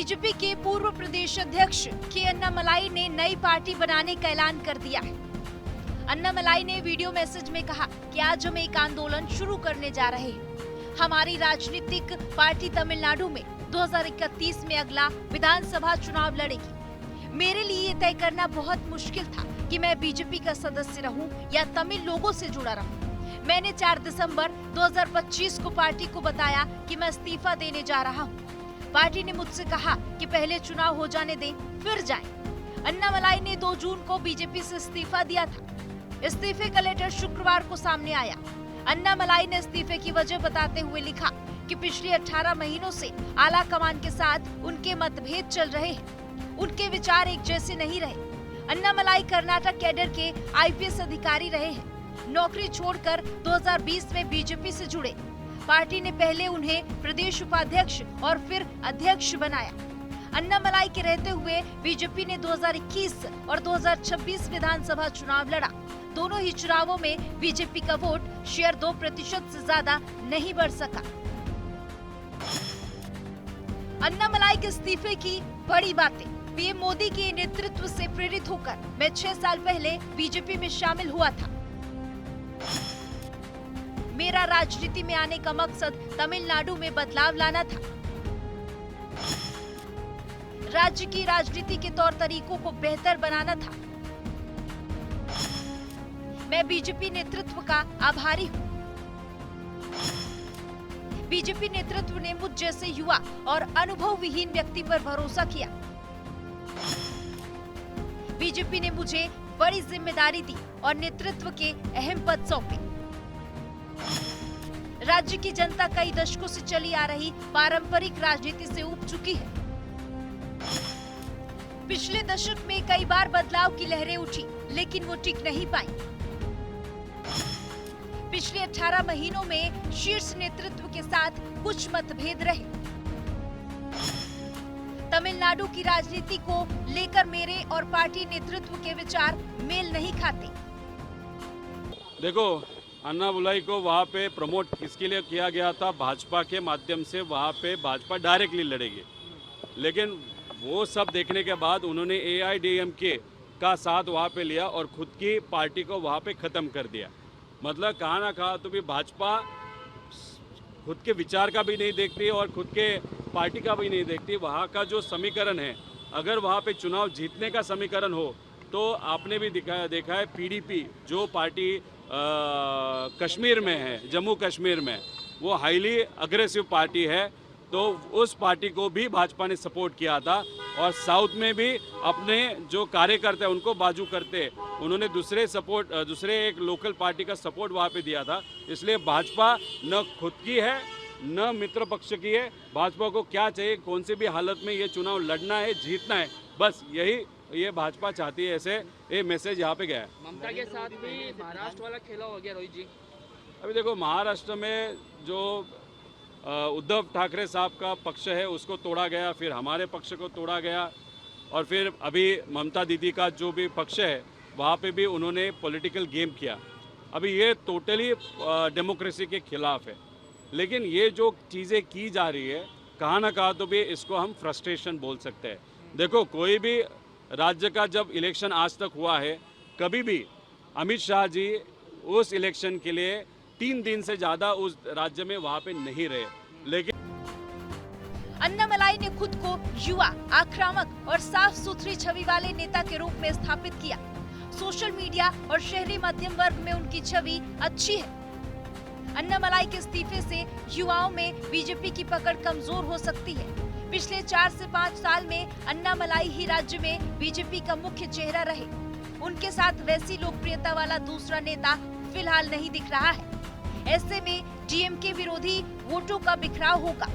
BJP के पूर्व प्रदेश अध्यक्ष के अन्नामलाई ने नई पार्टी बनाने का ऐलान कर दिया है। अन्नामलाई ने वीडियो मैसेज में कहा कि आज हम एक आंदोलन शुरू करने जा रहे हैं। हमारी राजनीतिक पार्टी तमिलनाडु में 2031 में अगला विधानसभा चुनाव लड़ेगी। मेरे लिए ये तय करना बहुत मुश्किल था कि मैं बीजेपी का सदस्य रहूं या तमिल लोगों से जुड़ा रहूं। मैंने 4 दिसंबर 2025 को पार्टी को बताया कि मैं इस्तीफा देने जा रहा हूं। पार्टी ने मुझसे कहा कि पहले चुनाव हो जाने दें, फिर जाएं। अन्नामलाई ने 2 जून को बीजेपी से इस्तीफा दिया था। इस्तीफे का लेटर शुक्रवार को सामने आया। अन्नामलाई ने इस्तीफे की वजह बताते हुए लिखा कि पिछले 18 महीनों से आला कमान के साथ उनके मतभेद चल रहे हैं। उनके विचार एक जैसे नहीं रहे। अन्नामलाई कर्नाटक कैडर के आईपीएस अधिकारी रहे हैं। नौकरी छोड़कर 2020 में बीजेपी से जुड़े। पार्टी ने पहले उन्हें प्रदेश उपाध्यक्ष और फिर अध्यक्ष बनाया। अन्नामलाई के रहते हुए बीजेपी ने 2021 और 2026 विधानसभा चुनाव लड़ा। दोनों ही चुनावों में बीजेपी का वोट शेयर 2% से ज्यादा नहीं बढ़ सका। अन्नामलाई के इस्तीफे की बड़ी बातें। पीएम मोदी के नेतृत्व से प्रेरित होकर मैं 6 साल पहले बीजेपी में शामिल हुआ था। मेरा राजनीति में आने का मकसद तमिलनाडु में बदलाव लाना था। राज्य की राजनीति के तौर तरीकों को बेहतर बनाना था। मैं बीजेपी नेतृत्व का आभारी हूँ। बीजेपी नेतृत्व ने मुझ जैसे युवा और अनुभव विहीन व्यक्ति पर भरोसा किया। बीजेपी ने मुझे बड़ी जिम्मेदारी दी और नेतृत्व के अहम पद सौंपे। राज्य की जनता कई दशकों से चली आ रही पारंपरिक राजनीति से ऊब चुकी है। पिछले दशक में कई बार बदलाव की लहरें उठी, लेकिन वो टिक नहीं पाई। पिछले 18 महीनों में शीर्ष नेतृत्व के साथ कुछ मतभेद रहे। तमिलनाडु की राजनीति को लेकर मेरे और पार्टी नेतृत्व के विचार मेल नहीं खाते। देखो, अन्नामलाई को वहाँ पे प्रमोट किसके लिए किया गया था? भाजपा के माध्यम से वहाँ पे भाजपा डायरेक्टली लड़ेगी। लेकिन वो सब देखने के बाद उन्होंने AIADMK का साथ वहाँ पे लिया और खुद की पार्टी को वहाँ पे ख़त्म कर दिया। मतलब कहाँ ना कहाँ तो भी भाजपा खुद के विचार का भी नहीं देखती और खुद के पार्टी का भी नहीं देखती। वहाँ का जो समीकरण है, अगर वहाँ पे चुनाव जीतने का समीकरण हो तो आपने भी देखा है PDP जो पार्टी कश्मीर में है, जम्मू कश्मीर में, वो हाईली अग्रेसिव पार्टी है। तो उस पार्टी को भी भाजपा ने सपोर्ट किया था और साउथ में भी अपने जो कार्यकर्ता हैं उनको बाजू करते उन्होंने दूसरे एक लोकल पार्टी का सपोर्ट वहाँ पे दिया था। इसलिए भाजपा न खुद की है न मित्र पक्ष की है। भाजपा को क्या चाहिए, कौन सी भी हालत में ये चुनाव लड़ना है, जीतना है, बस ये भाजपा चाहती है। ऐसे ये मैसेज यहाँ पे गया है। ममता के साथ भी महाराष्ट्र वाला खेला हो गया रोहित जी। अभी देखो, महाराष्ट्र में जो उद्धव ठाकरे साहब का पक्ष है उसको तोड़ा गया, फिर हमारे पक्ष को तोड़ा गया और फिर अभी ममता दीदी का जो भी पक्ष है वहाँ पे भी उन्होंने पॉलिटिकल गेम किया। अभी ये टोटली डेमोक्रेसी के खिलाफ है। लेकिन ये जो चीज़ें की जा रही है, कहाँ ना कहाँ तो भी इसको हम फ्रस्ट्रेशन बोल सकते हैं। देखो, कोई भी राज्य का जब इलेक्शन आज तक हुआ है, कभी भी अमित शाह जी उस इलेक्शन के लिए 3 दिन से ज्यादा उस राज्य में वहाँ पे नहीं रहे। लेकिन अन्नामलाई ने खुद को युवा, आक्रामक और साफ सुथरी छवि वाले नेता के रूप में स्थापित किया। सोशल मीडिया और शहरी मध्यम वर्ग में उनकी छवि अच्छी है। अन्नामलाई के इस्तीफे से युवाओं में बीजेपी की पकड़ कमजोर हो सकती है। पिछले 4 से 5 साल में अन्नामलाई ही राज्य में बीजेपी का मुख्य चेहरा रहे। उनके साथ वैसी लोकप्रियता वाला दूसरा नेता फिलहाल नहीं दिख रहा है। ऐसे में DMK विरोधी वोटों का बिखराव होगा।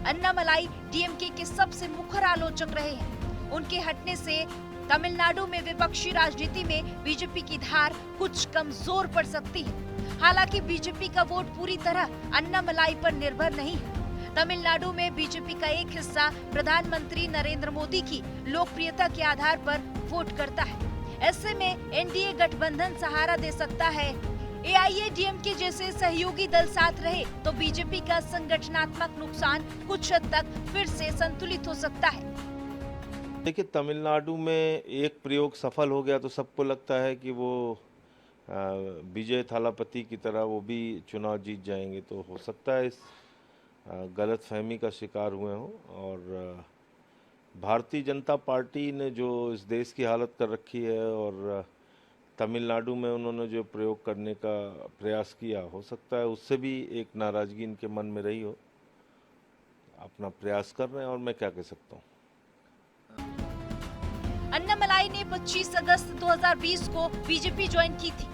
अन्नामलाई DMK के सबसे मुखर आलोचक रहे हैं। उनके हटने से तमिलनाडु में विपक्षी राजनीति में बीजेपी की धार कुछ कमजोर पड़ सकती है। हालांकि बीजेपी का वोट पूरी तरह अन्नामलाई पर निर्भर नहीं है। तमिलनाडु में बीजेपी का एक हिस्सा प्रधानमंत्री नरेंद्र मोदी की लोकप्रियता के आधार पर वोट करता है। ऐसे में NDA गठबंधन सहारा दे सकता है। AIADMK जैसे सहयोगी दल साथ रहे तो बीजेपी का संगठनात्मक नुकसान कुछ हद तक फिर से संतुलित हो सकता है। देखिए, तमिलनाडु में एक प्रयोग सफल हो गया तो सबको लगता है कि वो विजय थालापति की तरह वो भी चुनाव जीत जाएंगे। तो हो सकता है इस गलत फहमी का शिकार हुए हों। और भारतीय जनता पार्टी ने जो इस देश की हालत कर रखी है और तमिलनाडु में उन्होंने जो प्रयोग करने का प्रयास किया, हो सकता है उससे भी एक नाराज़गी इनके मन में रही हो। अपना प्रयास कर रहे हैं और मैं क्या कह सकता हूँ। अन्नामलाई ने 25 अगस्त 2020 को बीजेपी ज्वाइन की थी।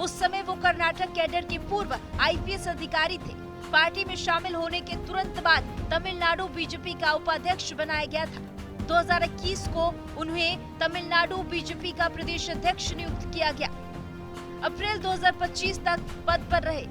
उस समय वो कर्नाटक कैडर के पूर्व आईपीएस अधिकारी थे। पार्टी में शामिल होने के तुरंत बाद तमिलनाडु बीजेपी का उपाध्यक्ष बनाया गया था। 2021 को उन्हें तमिलनाडु बीजेपी का प्रदेश अध्यक्ष नियुक्त किया गया। अप्रैल 2025 तक पद पर रहे।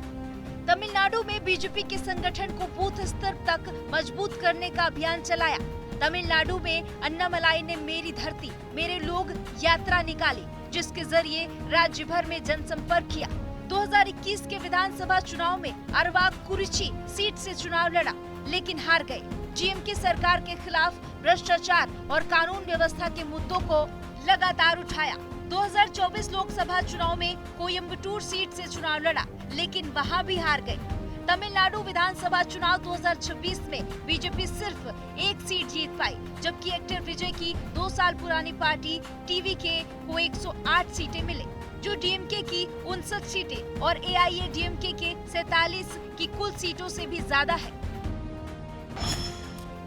तमिलनाडु में बीजेपी के संगठन को बूथ स्तर तक मजबूत करने का अभियान चलाया। तमिलनाडु में अन्नामलाई ने मेरी धरती मेरे लोग यात्रा निकाली, जिसके जरिए राज्य भर में जनसंपर्क किया। 2021 के विधानसभा चुनाव में अरवाकुरिची सीट से चुनाव लड़ा, लेकिन हार गए। डीएमके सरकार के खिलाफ भ्रष्टाचार और कानून व्यवस्था के मुद्दों को लगातार उठाया। 2024 लोकसभा चुनाव में कोयम्बटूर सीट से चुनाव लड़ा, लेकिन वहां भी हार गए। तमिलनाडु विधानसभा चुनाव 2026 में बीजेपी सिर्फ एक सीट जीत पाई, जबकि एक्टर विजय की 2 साल पुरानी पार्टी टीवीके को 108 सीटें मिले, जो डीएमके की 59 सीटें और एआईएडीएमके के 47 की कुल सीटों से भी ज्यादा है।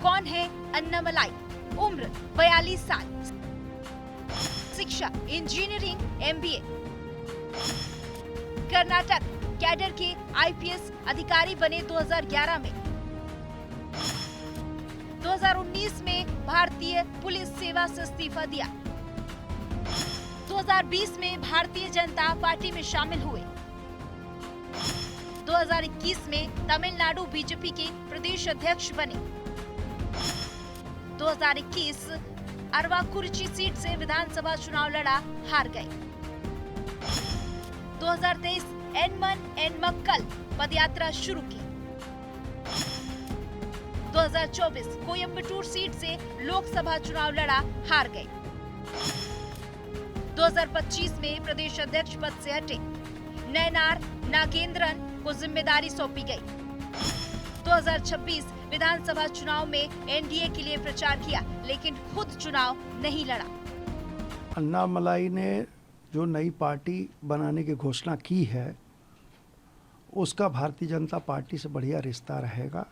कौन है अन्नामलाई? उम्र 42 साल, शिक्षा इंजीनियरिंग एमबीए, कर्नाटक कैडर के आईपीएस अधिकारी बने 2011 में। 2019 में भारतीय पुलिस सेवा से इस्तीफा दिया। 2020 में भारतीय जनता पार्टी में शामिल हुए। 2021 में तमिलनाडु बीजेपी के प्रदेश अध्यक्ष बने। 2021 अरवाकुरिची सीट से विधानसभा चुनाव लड़ा, हार गए। 2023 एनमन एनमक्कल पदयात्रा शुरू की। 2024 कोयम्बटूर सीट से लोकसभा चुनाव लड़ा, हार गए। 2025 में प्रदेश अध्यक्ष पद से हटे। नयनार नागेंद्रन को जिम्मेदारी सौंपी गई। 2026 विधानसभा चुनाव में एनडीए के लिए प्रचार किया, लेकिन खुद चुनाव नहीं लड़ा। अन्नामलाई ने जो नई पार्टी बनाने की घोषणा की है, उसका भारतीय जनता पार्टी से बढ़िया रिश्ता रहेगा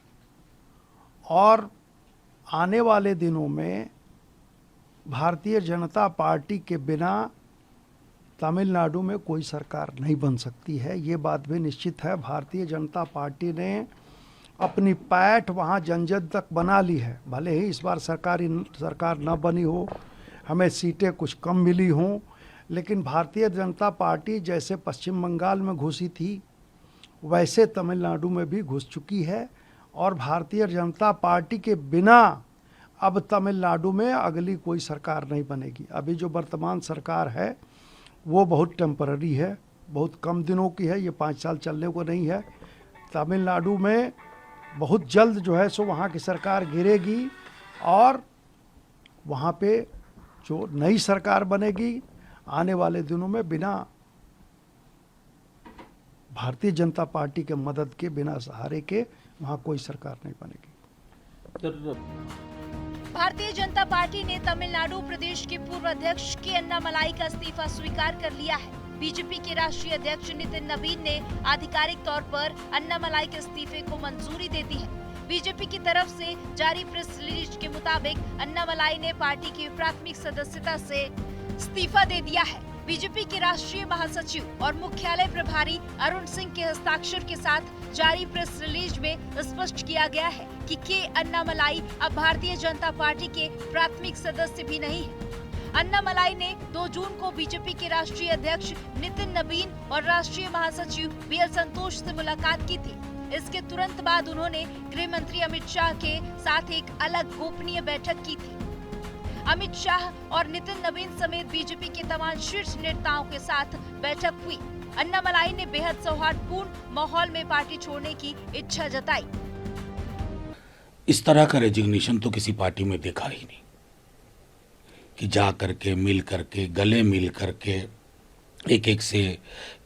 और आने वाले दिनों में भारतीय जनता पार्टी के बिना तमिलनाडु में कोई सरकार नहीं बन सकती है। ये बात भी निश्चित है। भारतीय जनता पार्टी ने अपनी पैठ वहाँ जन जन तक बना ली है। भले ही इस बार सरकार न बनी हो, हमें सीटें कुछ कम मिली हों, लेकिन भारतीय जनता पार्टी जैसे पश्चिम बंगाल में घुसी थी, वैसे तमिलनाडु में भी घुस चुकी है। और भारतीय जनता पार्टी के बिना अब तमिलनाडु में अगली कोई सरकार नहीं बनेगी। अभी जो वर्तमान सरकार है वो बहुत टेम्पररी है, बहुत कम दिनों की है, ये 5 साल चलने को नहीं है। तमिलनाडु में बहुत जल्द जो है सो वहाँ की सरकार गिरेगी और वहाँ पे जो नई सरकार बनेगी आने वाले दिनों में बिना भारतीय जनता पार्टी के मदद के, बिना सहारे के वहाँ कोई सरकार नहीं बनेगी। भारतीय जनता पार्टी ने तमिलनाडु प्रदेश के पूर्व अध्यक्ष के अन्नामलाई का इस्तीफा स्वीकार कर लिया है। बीजेपी के राष्ट्रीय अध्यक्ष नितिन नवीन ने आधिकारिक तौर पर अन्नामलाई के इस्तीफे को मंजूरी दे दी है। बीजेपी की तरफ से जारी प्रेस रिलीज के मुताबिक अन्नामलाई ने पार्टी की प्राथमिक सदस्यता से इस्तीफा दे दिया है। बीजेपी के राष्ट्रीय महासचिव और मुख्यालय प्रभारी अरुण सिंह के हस्ताक्षर के साथ जारी प्रेस रिलीज में स्पष्ट किया गया है कि के अन्नामलाई अब भारतीय जनता पार्टी के प्राथमिक सदस्य भी नहीं है। अन्नामलाई ने 2 जून को बीजेपी के राष्ट्रीय अध्यक्ष नितिन नवीन और राष्ट्रीय महासचिव बीएल संतोष से मुलाकात की थी। इसके तुरंत बाद उन्होंने गृह मंत्री अमित शाह के साथ एक अलग गोपनीय बैठक की थी। अमित शाह और नितिन नवीन समेत बीजेपी के तमाम शीर्ष नेताओं के साथ बैठक हुई। अन्नामलाई ने बेहद सौहार्दपूर्ण माहौल में पार्टी छोड़ने की इच्छा जताई। इस तरह का रेजिग्नेशन तो किसी पार्टी में देखा ही नहीं। कि जा करके मिल करके गले मिल करके एक एक से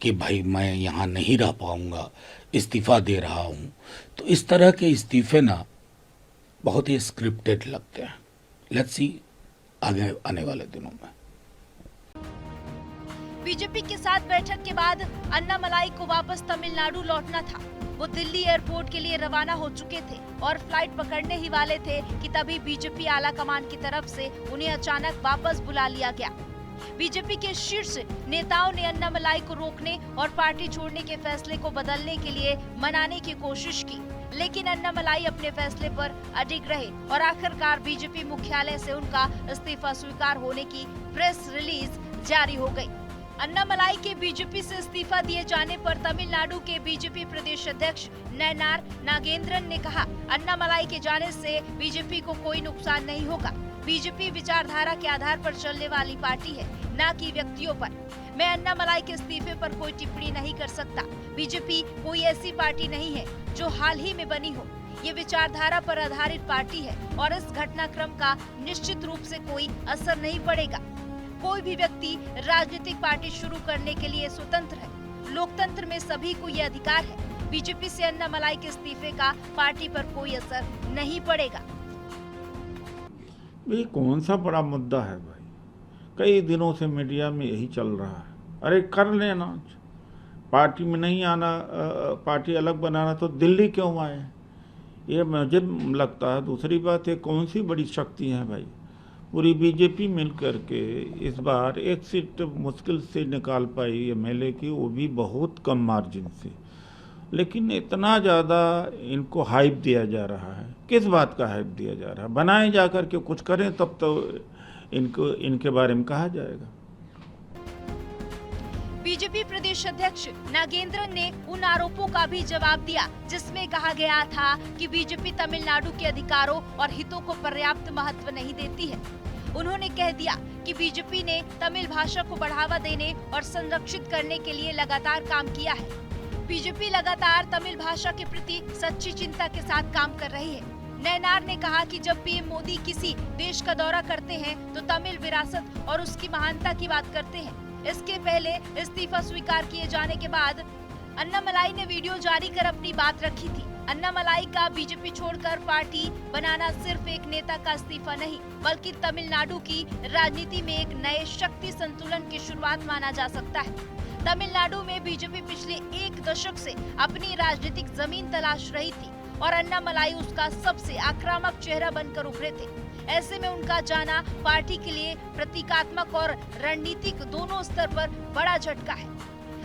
कि भाई मैं यहाँ नहीं रह पाऊँगा, इस्तीफ़ा दे रहा हूँ। तो इस तरह के इस्तीफे ना बहुत ही स्क्रिप्टेड लगते हैं। लेट्स सी आगे आने वाले दिनों में। बीजेपी के साथ बैठक के बाद अन्नामलाई को वापस तमिलनाडु लौटना था। वो दिल्ली एयरपोर्ट के लिए रवाना हो चुके थे और फ्लाइट पकड़ने ही वाले थे कि तभी बीजेपी आला कमान की तरफ से उन्हें अचानक वापस बुला लिया गया। बीजेपी के शीर्ष नेताओं ने अन्नामलाई को रोकने और पार्टी छोड़ने के फैसले को बदलने के लिए मनाने की कोशिश की, लेकिन अन्नामलाई अपने फैसले पर अडिग रहे और आखिरकार बीजेपी मुख्यालय से उनका इस्तीफा स्वीकार होने की प्रेस रिलीज जारी हो गई। अन्नामलाई के बीजेपी से इस्तीफा दिए जाने पर तमिलनाडु के बीजेपी प्रदेश अध्यक्ष नयनार नागेंद्रन ने कहा, अन्नामलाई के जाने से बीजेपी को कोई नुकसान नहीं होगा। बीजेपी विचारधारा के आधार पर चलने वाली पार्टी है, न कि व्यक्तियों पर। मैं अन्नामलाई के इस्तीफे पर कोई टिप्पणी नहीं कर सकता। बीजेपी कोई ऐसी पार्टी नहीं है जो हाल ही में बनी हो। ये विचारधारा पर आधारित पार्टी है और इस घटनाक्रम का निश्चित रूप से कोई असर नहीं पड़ेगा। कोई भी व्यक्ति राजनीतिक पार्टी शुरू करने के लिए स्वतंत्र है। लोकतंत्र में सभी को ये अधिकार है। बीजेपी से अन्नामलाई के इस्तीफे का पार्टी पर कोई असर नहीं पड़ेगा। ये कौन सा बड़ा मुद्दा है भाई? कई दिनों से मीडिया में यही चल रहा है। अरे कर लेना, पार्टी में नहीं आना, पार्टी अलग बनाना तो दिल्ली क्यों आए? ये मुझे लगता है। दूसरी बात है, कौन सी बड़ी शक्ति है भाई? पूरी बीजेपी मिल करके इस बार एक सीट मुश्किल से निकाल पाई एमएलए की, वो भी बहुत कम मार्जिन से। लेकिन इतना ज़्यादा इनको हाइप दिया जा रहा है। किस बात का हाइप दिया जा रहा है? बनाए जा कर के कुछ करें तब तो इनके बारे में कहा जाएगा। बीजेपी प्रदेश अध्यक्ष नागेंद्रन ने उन आरोपों का भी जवाब दिया जिसमें कहा गया था कि बीजेपी तमिलनाडु के अधिकारों और हितों को पर्याप्त महत्व नहीं देती है। उन्होंने कह दिया कि बीजेपी ने तमिल भाषा को बढ़ावा देने और संरक्षित करने के लिए लगातार काम किया है। बीजेपी लगातार तमिल भाषा के प्रति सच्ची चिंता के साथ काम कर रही है। नयनार ने कहा कि जब पीएम मोदी किसी देश का दौरा करते हैं तो तमिल विरासत और उसकी महानता की बात करते हैं। इसके पहले इस्तीफा स्वीकार किए जाने के बाद अन्नामलाई ने वीडियो जारी कर अपनी बात रखी थी। अन्नामलाई का बीजेपी छोड़कर पार्टी बनाना सिर्फ एक नेता का इस्तीफा नहीं, बल्कि तमिलनाडु की राजनीति में एक नए शक्ति संतुलन की शुरुआत माना जा सकता है। तमिलनाडु में बीजेपी पिछले एक दशक से अपनी राजनीतिक जमीन तलाश रही थी और अन्नामलाई उसका सबसे आक्रामक चेहरा बनकर उभरे थे। ऐसे में उनका जाना पार्टी के लिए प्रतीकात्मक और रणनीतिक दोनों स्तर पर बड़ा झटका है।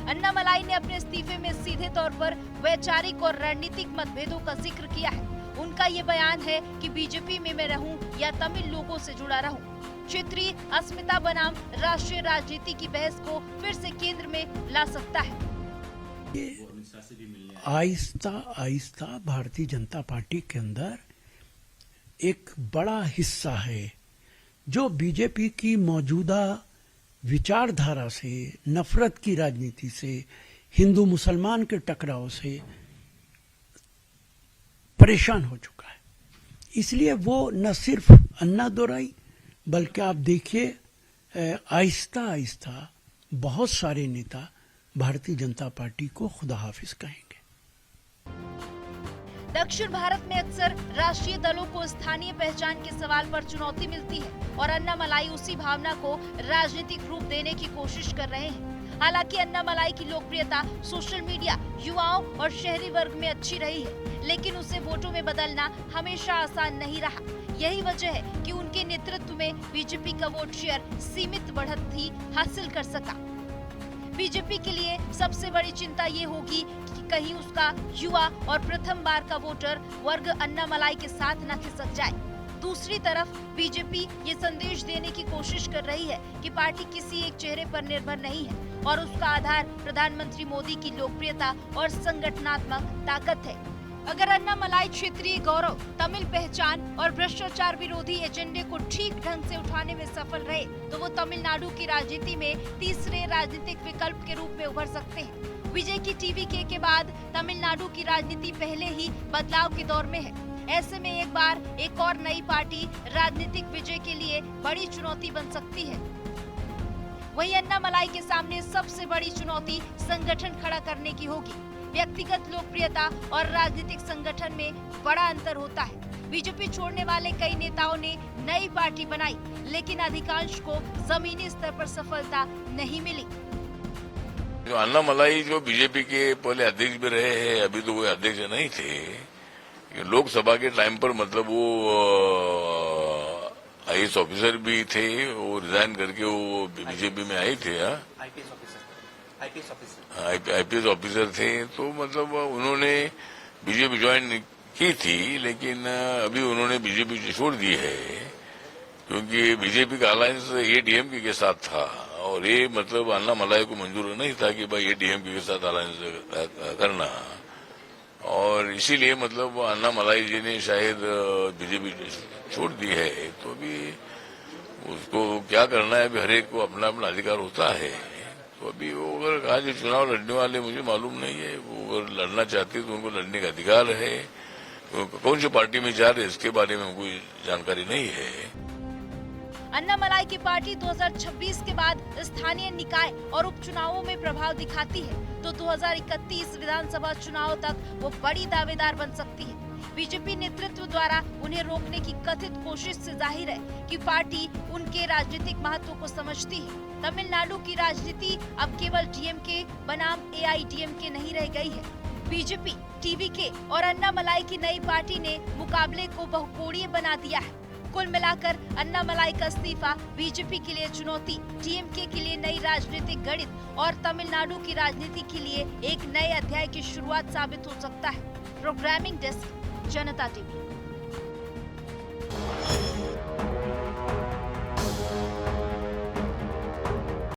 अन्नामलाई ने अपने इस्तीफे में सीधे तौर पर वैचारिक और रणनीतिक मतभेदों का जिक्र किया है। उनका ये बयान है कि बीजेपी में मैं रहूं या तमिल लोगों से जुड़ा रहूं, क्षेत्रीय अस्मिता बनाम राष्ट्रीय राजनीति की बहस को फिर से केंद्र में ला सकता है। आहिस्ता आहिस्ता भारतीय जनता पार्टी के अंदर एक बड़ा हिस्सा है जो बीजेपी की मौजूदा विचारधारा से, नफरत की राजनीति से, हिंदू मुसलमान के टकराव से परेशान हो चुका है। इसलिए वो न सिर्फ अन्नादुराई बल्कि आप देखिए आहिस्ता आहिस्ता बहुत सारे नेता भारतीय जनता पार्टी को खुदा हाफिज कहेंगे। दक्षिण भारत में अक्सर राष्ट्रीय दलों को स्थानीय पहचान के सवाल पर चुनौती मिलती है और अन्नामलाई उसी भावना को राजनीतिक रूप देने की कोशिश कर रहे हैं। हालांकि अन्नामलाई की लोकप्रियता सोशल मीडिया, युवाओं और शहरी वर्ग में अच्छी रही है, लेकिन उसे वोटों में बदलना हमेशा आसान नहीं रहा। यही वजह है कि उनके नेतृत्व में बीजेपी का वोट शेयर सीमित बढ़त ही हासिल कर सका। बीजेपी के लिए सबसे बड़ी चिंता ये होगी कि कहीं उसका युवा और प्रथम बार का वोटर वर्ग अन्नामलाई के साथ न खिसक जाए। दूसरी तरफ बीजेपी ये संदेश देने की कोशिश कर रही है कि पार्टी किसी एक चेहरे पर निर्भर नहीं है और उसका आधार प्रधानमंत्री मोदी की लोकप्रियता और संगठनात्मक ताकत है। अगर अन्नामलाई क्षेत्रीय गौरव, तमिल पहचान और भ्रष्टाचार विरोधी एजेंडे को ठीक ढंग से उठाने में सफल रहे तो वो तमिलनाडु की राजनीति में तीसरे राजनीतिक विकल्प के रूप में उभर सकते हैं। विजय की टीवी के बाद तमिलनाडु की राजनीति पहले ही बदलाव के दौर में है। ऐसे में एक बार एक और नई पार्टी राजनीतिक विजय के लिए बड़ी चुनौती बन सकती है। वहीं अन्नामलाई के सामने सबसे बड़ी चुनौती संगठन खड़ा करने की होगी। व्यक्तिगत लोकप्रियता और राजनीतिक संगठन में बड़ा अंतर होता है। बीजेपी छोड़ने वाले कई नेताओं ने नई पार्टी बनाई, लेकिन अधिकांश को जमीनी स्तर पर सफलता नहीं मिली। जो अन्नामलाई जो बीजेपी के पहले अध्यक्ष भी रहे हैं, अभी तो वो अध्यक्ष नहीं थे। लोकसभा के टाइम पर मतलब वो आईएएस ऑफिसर भी थे, वो रिजाइन करके वो बीजेपी में आए थे। आईपीएस ऑफिसर थे, तो मतलब उन्होंने बीजेपी ज्वाइन की थी, लेकिन अभी उन्होंने बीजेपी छोड़ दी है, क्योंकि बीजेपी का अलायंस एडीएमके के साथ था और ये मतलब अन्नामलाई को मंजूर नहीं था कि भाई एडीएमके के साथ अलायंस करना, और इसीलिए मतलब अन्नामलाई जी ने शायद बीजेपी छोड़ दी है। तो अभी उसको क्या करना है, अभी हरेक को अपना अपना अधिकार होता है। तो अभी वो अगर आज चुनाव लड़ने वाले मुझे मालूम नहीं है, वो अगर लड़ना चाहते तो उनको लड़ने का अधिकार है। तो कौन सी पार्टी में जा रहे इसके बारे में कोई जानकारी नहीं है। अन्नामलाई की पार्टी 2026 के बाद स्थानीय निकाय और उपचुनावों में प्रभाव दिखाती है, तो 2031 विधानसभा चुनाव तक वो बड़ी दावेदार बन सकती है। बीजेपी नेतृत्व द्वारा उन्हें रोकने की कथित कोशिश से जाहिर है कि पार्टी उनके राजनीतिक महत्व को समझती है। तमिलनाडु की राजनीति अब केवल डीएमके बनाम एआईडीएमके नहीं रह गई है। बीजेपी, टीवीके और अन्नामलाई की नई पार्टी ने मुकाबले को बहुकोणीय बना दिया है। कुल मिलाकर अन्नामलाई का इस्तीफा बीजेपी के लिए चुनौती, डीएमके के लिए नई राजनीतिक गणित और तमिलनाडु की राजनीति के लिए एक नए अध्याय की शुरुआत साबित हो सकता है। प्रोग्रामिंग डेस्क, जनता टीवी।